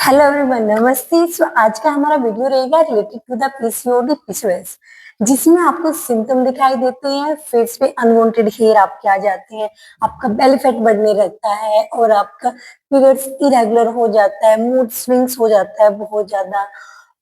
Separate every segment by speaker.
Speaker 1: Hello everyone, नमस्ते। सो आज का हमारा वीडियो रहेगा related to the PCOD PCOS, जिसमें आपको सिम्टम दिखाई देते हैं, फेस पे अनवांटेड हेयर आपके आ जाते हैं, आपका बेली फैट बढ़ने लगता है और आपका पीरियड्स इरेगुलर हो जाता है, मूड स्विंग्स हो जाता है बहुत ज्यादा।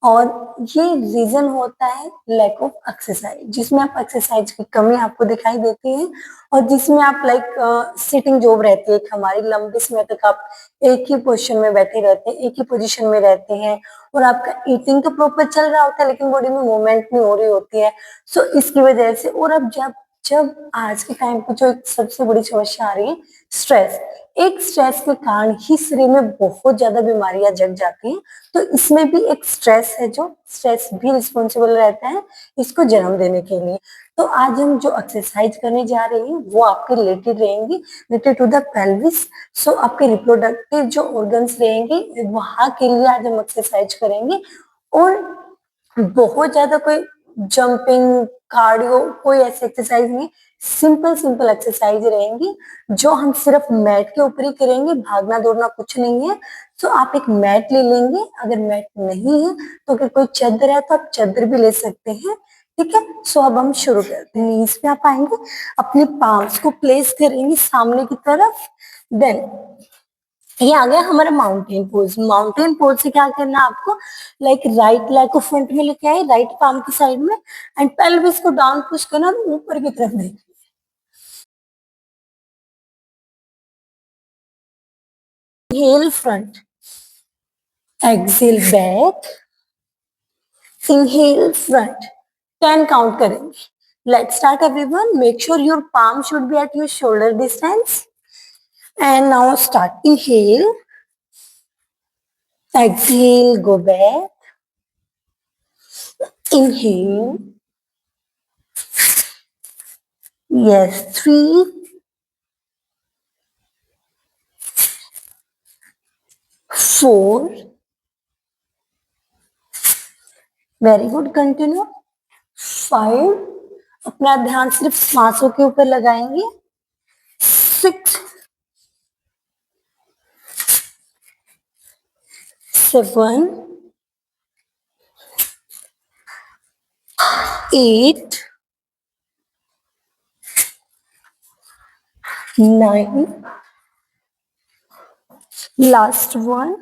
Speaker 1: और ये रीजन होता है लैक ऑफ एक्सरसाइज, जिसमें आप एक्सरसाइज की कमी आपको दिखाई देती है और जिसमें आप लाइक सिटिंग जॉब रहती है हमारी, लंबे समय तक आप एक ही पोजीशन में बैठे रहते हैं, एक ही पोजीशन में रहते हैं और आपका ईटिंग तो प्रॉपर चल रहा होता है लेकिन बॉडी में मूवमेंट नहीं हो रही होती है। सो इसकी वजह से, और अब जब जब आज के टाइम पे जो एक सबसे बड़ी समस्या आ रही है, स्ट्रेस। एक स्ट्रेस के कारण ही शरीर में बहुत ज्यादा बीमारियां जग जाती हैं। तो इसमें भी एक स्ट्रेस है, जो स्ट्रेस भी रिस्पॉन्सिबल रहता है इसको जन्म देने के लिए। तो आज हम जो एक्सरसाइज करने जा रहे हैं वो आपके रिलेटेड रहेंगी, रिलेटेड टू द पेल्विस। सो आपके रिप्रोडक्टिव जो ऑर्गन्स रहेंगे वहां के लिए आज हम एक्सरसाइज करेंगे। और बहुत ज्यादा कोई जंपिंग, कार्डियो, कोई ऐसी एक्सरसाइज नहीं, सिंपल सिंपल एक्सरसाइज रहेंगी जो हम सिर्फ मैट के ऊपर ही करेंगे, भागना दौड़ना कुछ नहीं है। तो आप एक मैट ले लेंगे, अगर मैट नहीं है तो अगर कोई चादर है तो आप चादर भी ले सकते हैं। ठीक है, सो अब हम शुरू करते हैं। नीज पे आप आएंगे, अपनी पाम्स को प्लेस करेंगे सामने की तरफ। देन ये आ गया हमारा माउंटेन पोज। माउंटेन पोज से क्या करना है आपको, लाइक राइट लेग को फ्रंट में लेके आए, राइट पाम की साइड में, एंड पेल्विस को डाउन पुश करना और ऊपर की तरफ देखिए। Inhale front, exhale back, inhale front. 10 count करेंगे। Let's start everyone. Make sure your palm should be at your shoulder distance. And now start. Inhale, exhale, go back. Inhale. Yes, 3, 4. Very good, continue. 5, अपना ध्यान सिर्फ सांसों के ऊपर लगाएंगे। 6, 7, 8, 9, last one.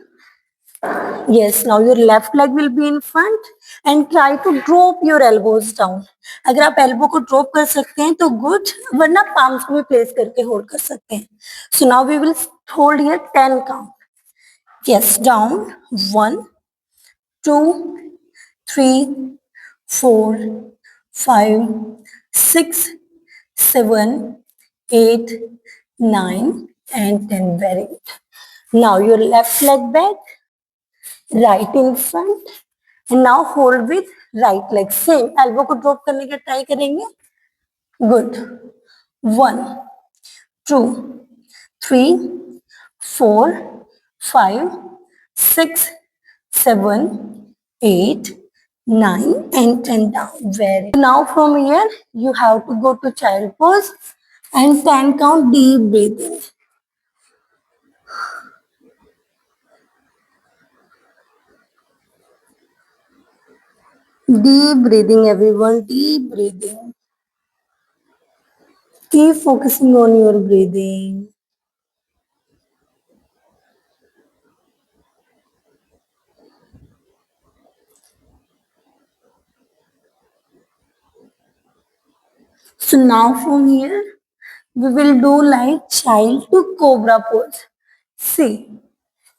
Speaker 1: Yes, now your left leg will be in front and try to drop your elbows down. अगर आप elbow को drop कर सकते हैं तो good, वरना palms को भी place करके hold कर सकते हैं. So now we will hold here 10 count. Yes, down. 1, 2, 3, 4, 5, 6, 7, 8, 9, and 10. Very good. Now your left leg back, right in front, and now hold with right leg. Same elbow को drop करने का try करेंगे. Good. 1, 2, 3, 4, 5, 6, 7, 8, 9, and 10 down. Very good. Now from here you have to go to child pose and 10 count deep breathing. Deep breathing, everyone. Deep breathing. Keep focusing on your breathing. So now from here, we will do like child to cobra pose. See,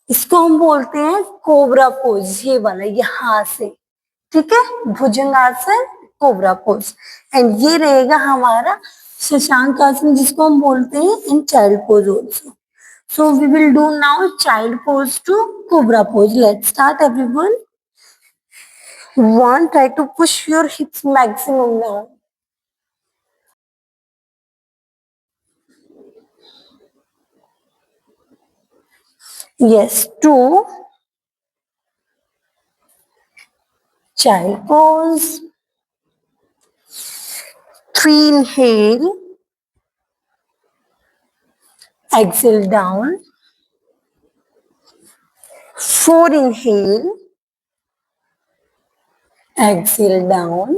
Speaker 1: इसको हम बोलते हैं cobra pose, ये वाला यहाँ से, ठीक है, भुजंगासन, कोबरा पोज। एंड ये रहेगा हमारा शशांक आसन, जिसको हम बोलते हैं in child pose also. So we will do now child pose to cobra pose. Let's start everyone. 1, try to push your hips maximum now. Yes, 2, child pose. 3, inhale, exhale down. 4 inhale, exhale down,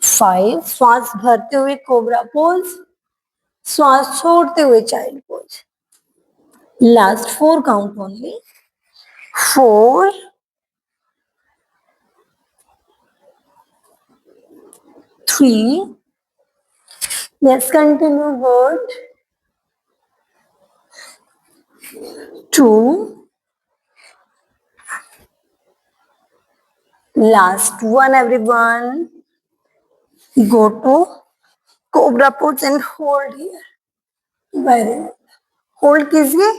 Speaker 1: 5 श्वास भरते हुए cobra pose, श्वास छोड़ते हुए child pose, last 4 count only, 4, 3, let's continue, good, 2, last one everyone, go to cobra pose and hold here, very good, hold कीजिए,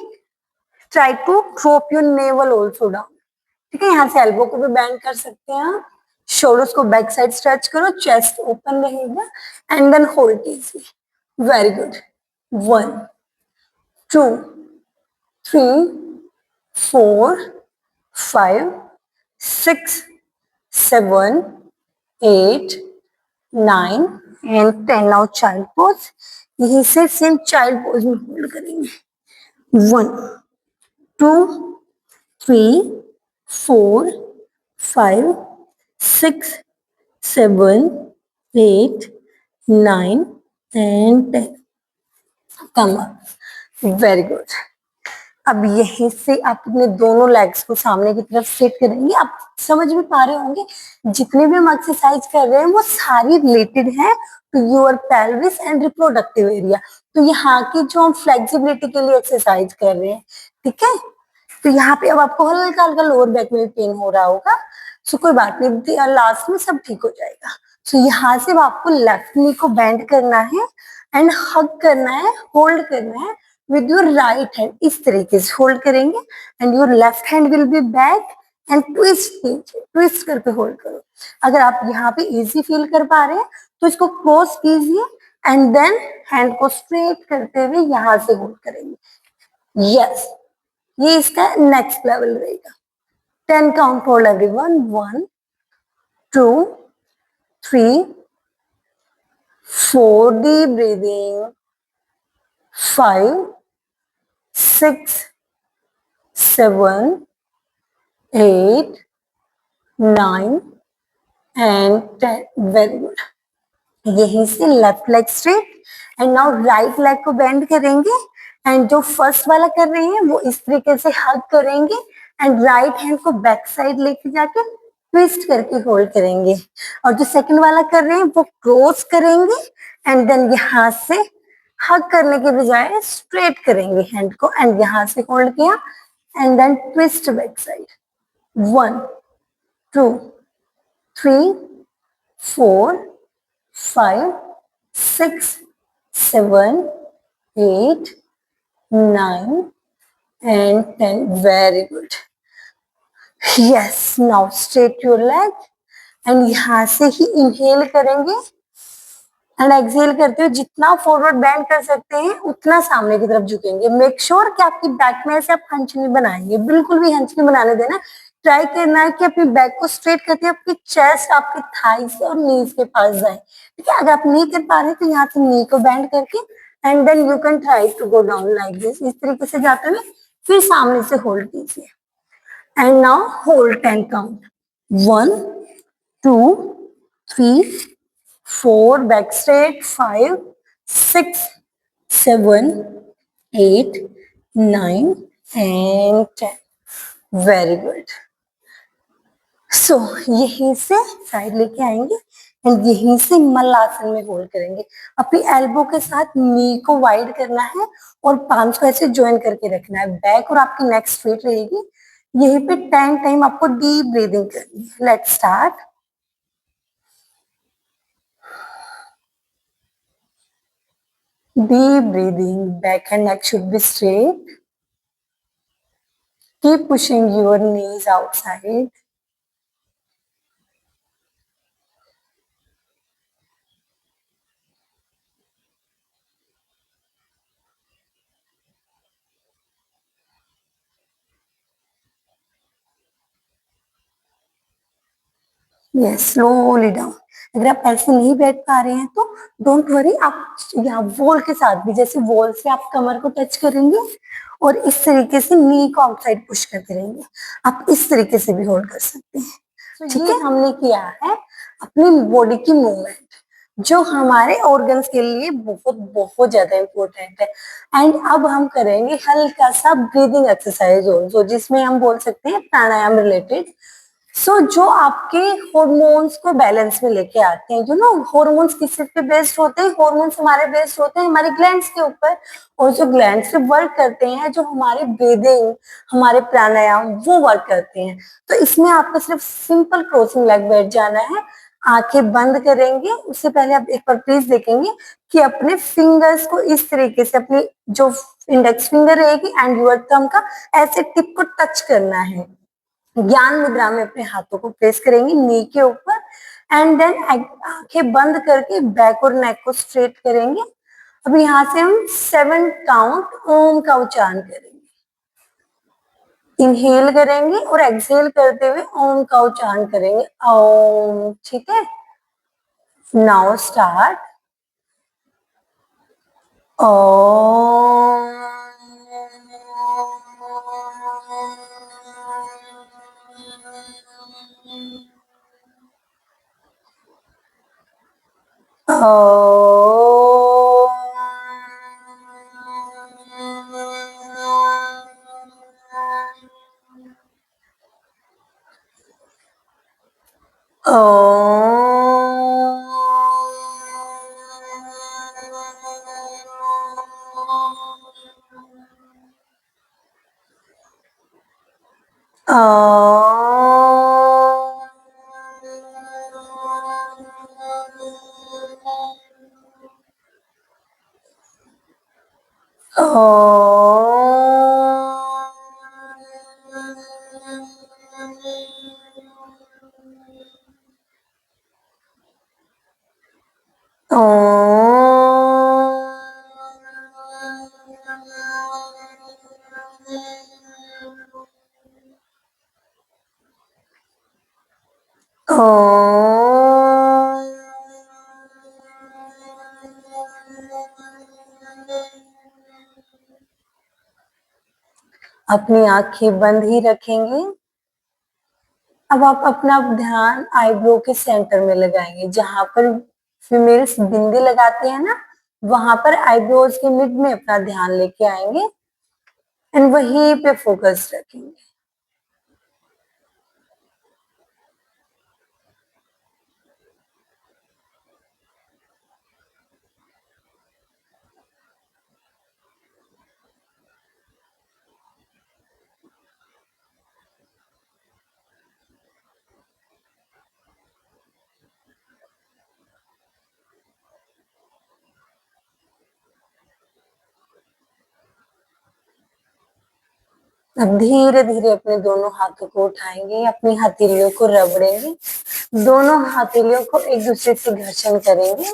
Speaker 1: try to drop your navel also down, ठीक है, यहाँ से एल्बो को भी बैंड कर सकते हैं आप, शोल्डर्स को बैक साइड स्ट्रेच करो, चेस्ट ओपन रहेगा एंड देन होल्ड कीजिए, very good, 1, 2, 3, 4, 5, 6, 7, 8, 9 and 10, now child pose, यहीं से सेम चाइल्ड पोज में होल्ड करेंगे, 1, 2, 3, 4, 5, 6, 7, 8, 9 and 10, come up, very good, अब यहीं से आप अपने दोनों लेग्स को सामने की तरफ सेट करेंगे, आप समझ में पा रहे होंगे जितने भी हम एक्सरसाइज कर रहे हैं वो सारी रिलेटेड है to your pelvis and reproductive area, तो यहाँ की जो हम फ्लेक्सिबिलिटी के लिए एक्सरसाइज कर रहे हैं, ठीक है, तो यहाँ पे अब आपको हल्का हल्का लोअर बैक में पेन हो रहा होगा, सो कोई बात नहीं, लास्ट में सब ठीक हो जाएगा, सो यहाँ से आपको लेफ्ट नी को बेंड करना है एंड हग करना है, होल्ड करना है विद योर राइट हैंड, इस तरीके से होल्ड करेंगे and your left hand will be back and twist कीजिए, ट्विस्ट करके होल्ड करो, अगर आप यहाँ पे इजी फील कर पा रहे हैं तो इसको क्लोज कीजिए एंड देन हैंड को स्ट्रेट करते हुए यहाँ से होल्ड करेंगे, यस, ये इसका नेक्स्ट लेवल रहेगा, 10 count hold everyone, 1, 2, 3, 4, deep breathing, 5, 6, 7, 8, 9 and 10, very good, यहीं से left leg straight and now right leg को बेंड करेंगे एंड जो फर्स्ट वाला कर रहे हैं वो इस तरीके से हग करेंगे एंड राइट हैंड को बैक साइड लेके जाके ट्विस्ट करके होल्ड करेंगे, और जो सेकंड वाला कर रहे हैं वो क्लोज करेंगे एंड देन यहाँ से हग करने के बजाय स्ट्रेट करेंगे हैंड को एंड यहाँ से होल्ड किया and then twist back side, 1, 2, 3, 4, 5, 6, 7, 8, 9 and 10, very good, yes, now straight your leg and यहाँ से ही इनहेल करेंगे एंड एक्सहेल करते हुए जितना फॉरवर्ड बेंड कर सकते हैं उतना सामने की तरफ झुकेंगे, मेक श्योर कि आपकी बैक में से आप हंच नहीं बनाएंगे, बिल्कुल भी हंच नहीं बनाने देना, ट्राई करना है कि अपनी बैक को स्ट्रेट करते हुए आपकी चेस्ट आपके थाइस और नीज के पास जाए, ठीक है, अगर आप नहीं कर पा रहे तो यहाँ से नी को बेंड करके and then you can try to go down like this, इस तरीके से जाते हुए फिर सामने से होल्ड कीजिए and now hold 10 count, 1, 2, 3, 4, back straight, 5, 6, 7, 8, 9 and 10, very good, so यहीं से साइड लेके आएंगे एंड यहीं से मल्लासन में होल्ड करेंगे, अपनी एल्बो के साथ नी को वाइड करना है और पाम्स को ऐसे ज्वाइन करके रखना है, बैक और आपकी नेक स्ट्रेट रहेगी, यहीं पे 10 टाइम आपको डीप ब्रीदिंग करनी है, let's start, deep breathing, back and neck should be straight. Keep pushing your knees outside. Yes, slowly down. अगर आप ऐसे नहीं बैठ पा रहे हैं तो डोंट वरी, आप यहाँ वॉल के साथ भी, जैसे वॉल से आप कमर को टच करेंगे और इस तरीके से नी को आउटसाइड पुश करते रहेंगे। आप इस तरीके से भी होल्ड कर सकते हैं। तो ठीक है, हमने किया है अपनी बॉडी की मूवमेंट जो हमारे ऑर्गन्स के लिए बहुत बहुत ज्यादा इम्पोर्टेंट है। एंड अब हम करेंगे हल्का सा ब्रीदिंग एक्सरसाइज और जिसमें हम बोल सकते हैं प्राणायाम रिलेटेड। जो आपके हॉर्मोन्स को बैलेंस में लेके आते हैं, हॉर्मोन्स किस पे बेस्ड होते हैं, हॉर्मोन्स हमारे बेस्ड होते हैं हमारे ग्लैंड्स के ऊपर, और जो ग्लैंड्स से वर्क करते हैं, जो हमारे ब्रीदिंग, हमारे प्राणायाम वो वर्क करते हैं। तो इसमें आपको सिर्फ सिंपल क्रॉसिंग लेग बैठ जाना है, आंखें बंद करेंगे। उससे पहले आप एक बार प्लीज देखेंगे कि अपने फिंगर्स को इस तरीके से, अपनी जो इंडेक्स फिंगर रहेगी एंड यूर थंब का ऐसे टिप को टच करना है। ज्ञान मुद्रा में अपने हाथों को प्रेस करेंगे नी के ऊपर एंड देन आंखें बंद करके बैक और नेक को स्ट्रेट करेंगे। अब यहाँ से हम 7 काउंट ओम का उच्चारण करेंगे। इनहेल करेंगे और एक्सहेल करते हुए ओम का उच्चारण करेंगे, ओम। ठीक है, नाउ स्टार्ट। ओम। अपनी आंखें बंद ही रखेंगे। अब आप अपना ध्यान आईब्रो के सेंटर में लगाएंगे, जहां पर फीमेल्स बिंदी लगाते हैं ना, वहां पर आईब्रोज के मिड में अपना ध्यान लेके आएंगे एंड वहीं पे फोकस रखेंगे। अब धीरे धीरे अपने दोनों हाथों को उठाएंगे, अपनी हथेलियों को रगड़ेंगे, दोनों हथेलियों को एक दूसरे से घर्षण करेंगे।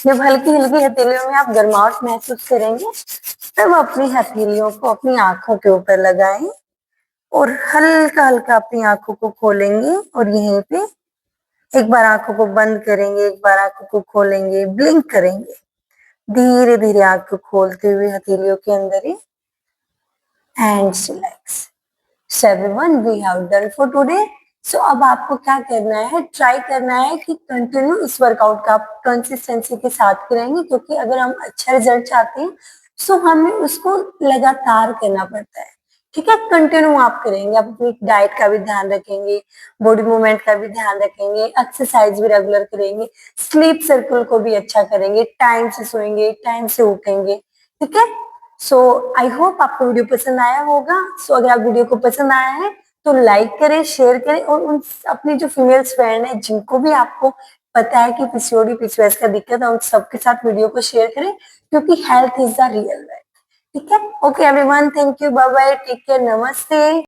Speaker 1: जब हल्की हल्की हथेलियों में आप गर्माहट महसूस करेंगे तब अपनी हथेलियों को अपनी आंखों के ऊपर लगाएं और हल्का हल्का अपनी आंखों को खोलेंगे और यहीं पे एक बार आंखों को बंद करेंगे, एक बार आंखों को खोलेंगे, ब्लिंक करेंगे, धीरे धीरे आंख को खोलते हुए हथेलियों के अंदर ही, and relax. So everyone, we have done for today. So अब आपको क्या करना है, ट्राई करना है कि कंटिन्यू इस वर्कआउट का आप कंसिस्टेंसी के साथ करेंगे, क्योंकि अगर हम अच्छा रिजल्ट चाहते हैं तो हमें उसको लगातार करना पड़ता है। ठीक है, कंटिन्यू आप करेंगे, आप अपनी डाइट का भी ध्यान रखेंगे, बॉडी मूवमेंट का भी ध्यान रखेंगे, एक्सरसाइज भी रेगुलर करेंगे, स्लीप सर्कल को भी अच्छा करेंगे, टाइम से सोएंगे, टाइम से उठेंगे। ठीक है, आई होप आपको वीडियो पसंद आया होगा। अगर आप वीडियो को पसंद आया है तो लाइक करें, शेयर करें और उन अपनी जो फीमेल्स फ्रेंड है जिनको भी आपको पता है कि पीसीओडी पीसीओएस का दिक्कत है, उन सबके साथ वीडियो को शेयर करें, क्योंकि health is the real wealth. ठीक है, okay everyone, thank you, bye bye, take care, नमस्ते।